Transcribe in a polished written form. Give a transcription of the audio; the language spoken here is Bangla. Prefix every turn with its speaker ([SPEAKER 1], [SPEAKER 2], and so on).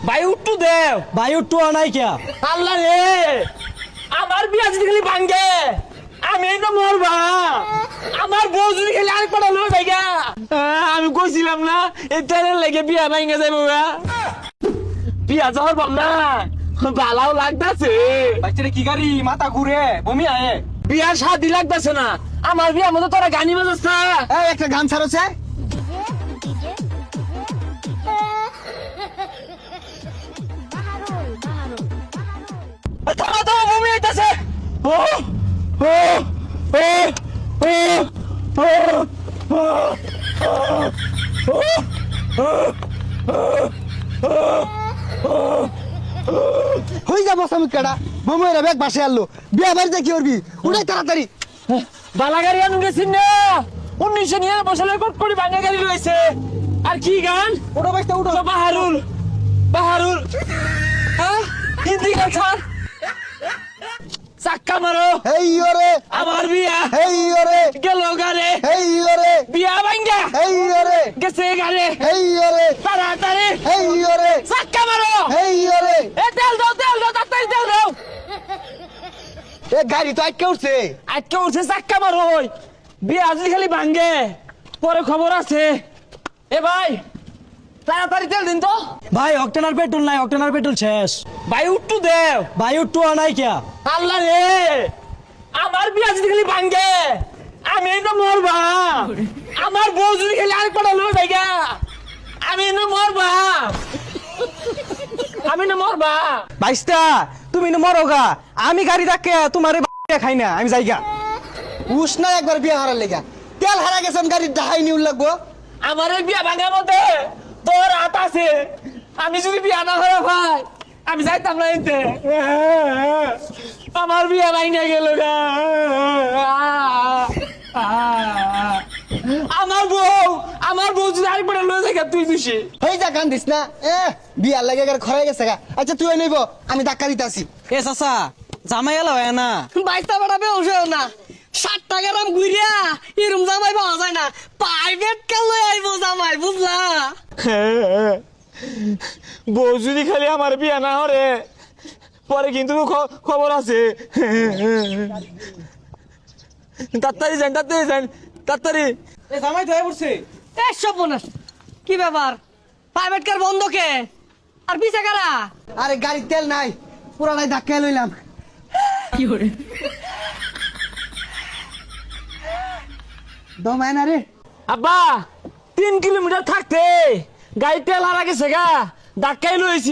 [SPEAKER 1] ভাই উঠু দেও
[SPEAKER 2] ভাই উঠু নাই কে
[SPEAKER 1] আল্লাহ রে আমার বিয়া যদি খালি ভাঙ্গে আমি তো মরবা আমার বউ যদি খালি আর পড়ালো ভাইগা আমি কইছিলাম না এই ট্রেনের লেগে বিয়া ভাঙ্গে যাইবো বিয়া যাওয়ার ভাব না ভালো লাগতাছে
[SPEAKER 2] বাচ্চারে কি গাড়ি মাথা ঘুরে বমি আয়ে
[SPEAKER 1] বিয়ার শাদি লাগতাছে না আমার বিয়ার মতো তোরা গানি বাজাস না
[SPEAKER 2] এই একটা গান ছাড়ছে
[SPEAKER 1] তোমার তো বমি হইতাছে ও ও
[SPEAKER 2] হই যাব সামুক কাটা বমইরা ব্যাগ বাসে আনলো বিয়া বাড়িতে কি করবি উড়াই তাড়াতাড়ি
[SPEAKER 1] বালাগাড়ি আনু গেছিন না 1999 সালের কোট করে ভাঙা গাড়ি রয়েছে আর কি গান
[SPEAKER 2] উঠো বাইতে উঠো
[SPEAKER 1] বাহারুল বাহারুল হ্যাঁ হিন্দি গান ছাড় চাক্কা মারো
[SPEAKER 2] হেই ওরে
[SPEAKER 1] আমার বিয়া
[SPEAKER 2] হেই ওরে
[SPEAKER 1] গেল গারে
[SPEAKER 2] হেই ওরে
[SPEAKER 1] বিয়া ভাঙ্গা
[SPEAKER 2] হেই ওরে
[SPEAKER 1] গেছে গারে
[SPEAKER 2] হেই ওরে
[SPEAKER 1] তাড়াতাড়ি
[SPEAKER 2] হেই ওরে
[SPEAKER 1] চাক্কা মারো
[SPEAKER 2] হেই ওরে
[SPEAKER 1] এ তেল দাও তাড়াতাড়ি তেল দাও
[SPEAKER 2] এ গাড়ি তো আটকে উঠছে
[SPEAKER 1] আজকে উঠছে চাক্কা মারো বিয়া যদি খালি ভাঙ্গে পরে খবর আছে এ ভাই তাড়াতাড়ি তেল দিন তো
[SPEAKER 2] ভাই অক্টেনার পেট্রোল নাই অক্টেনার পেট্রোল শেষ
[SPEAKER 1] ভাই উঠু দেও
[SPEAKER 2] ভাই উঠু নাই কে
[SPEAKER 1] আল্লাহ রে আমার বিয়া যদি খালি ভাঙ্গে আমি তো মরবা আমার বউ যদি খালি আর পড়ালো ভাইগা আমি না মরবা আমি না মরবা
[SPEAKER 2] বাইস্তা তুমি না মরোগা আমি গাড়ি রাখে তোমারে খাই না আমি যাইগা উস না একবার বিয়া হারার লেগা তেল হারা গেছেন গাড়ির ডাহাই নিউ লাগবো
[SPEAKER 1] আমার এই বিয়া ভাঙার মধ্যে তোর হাত আছে আমি যদি বিয়া না হয়ে ভাই আমি যাইতাম না এতে আমার বিয়া ভাঙা গেল গা আমার বউ যদি আরেক পড়া লয়ে যায় তুই খুশি
[SPEAKER 2] হই যা গান দিস না বিয়ার লাগে গাড়ি খরাই গেছে গা আচ্ছা তুই নিব আমি ধাক্কা দিতাছি
[SPEAKER 3] এ চাচা জামাই এলা হয় না
[SPEAKER 4] বাইশটা বাড়াবে ওষেও না 60 টাকার দাম ঘুরিয়া এরম জামাই পাওয়া যায় না প্রাইভেট কার লই আইবো জামাই বুঝলা
[SPEAKER 1] বউ যদি খালি আমার বিয়া না হরে পরে কিন্তু খবর আছে তাড়াতাড়ি যান তাড়াতাড়ি
[SPEAKER 3] এ জামাই তো পড়ছে
[SPEAKER 4] এ সর্বনাশ কি ব্যাপার প্রাইভেট কার বন্ধ কে আর পিছে কারা
[SPEAKER 2] আরে গাড়ির তেল নাই পুরানাই ধাক্কা লইলাম
[SPEAKER 4] কি করে
[SPEAKER 2] দমায় না রে
[SPEAKER 1] আব্বা 3 কিলোমিটার থাকতে গাড়ি তেল হারা গেছে গা ধাক্কাই লইছি